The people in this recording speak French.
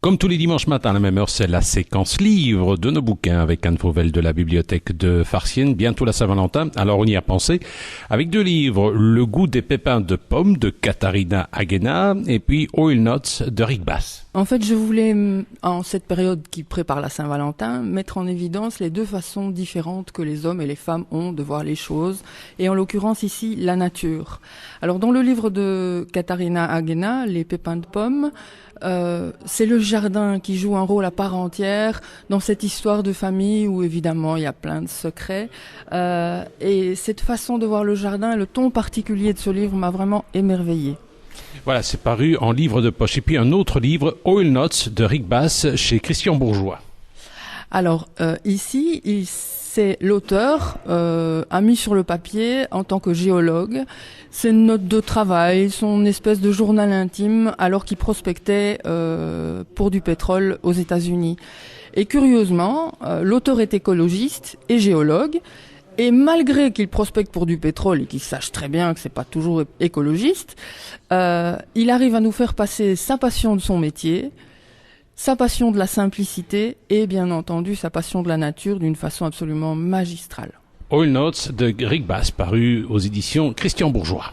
Comme tous les dimanches matins à la même heure, c'est la séquence livre de nos bouquins avec Anne Fauvel de la bibliothèque de Farciennes. Bientôt la Saint-Valentin, alors on y a pensé. Avec deux livres, Le goût des pépins de pommes de Katharina Agena et puis Oil Nuts de Rick Bass. En fait, je voulais, en cette période qui prépare la Saint-Valentin, mettre en évidence les deux façons différentes que les hommes et les femmes ont de voir les choses, et en l'occurrence ici, la nature. Alors, dans le livre de Katharina Agena, Les pépins de pommes, c'est le jardin qui joue un rôle à part entière dans cette histoire de famille où évidemment il y a plein de secrets. Et cette façon de voir le jardin, le ton particulier de ce livre m'a vraiment émerveillée. Voilà, c'est paru en livre de poche. Et puis un autre livre, Oil Nuts de Rick Bass chez Christian Bourgeois. Alors ici, c'est l'auteur a mis sur le papier en tant que géologue ses notes de travail, son espèce de journal intime alors qu'il prospectait pour du pétrole aux États-Unis. Et curieusement, l'auteur est écologiste et géologue. Et malgré qu'il prospecte pour du pétrole et qu'il sache très bien que c'est pas toujours écologiste, il arrive à nous faire passer sa passion de son métier, sa passion de la simplicité et bien entendu sa passion de la nature d'une façon absolument magistrale. Oil Nuts de Rick Bass, paru aux éditions Christian Bourgeois.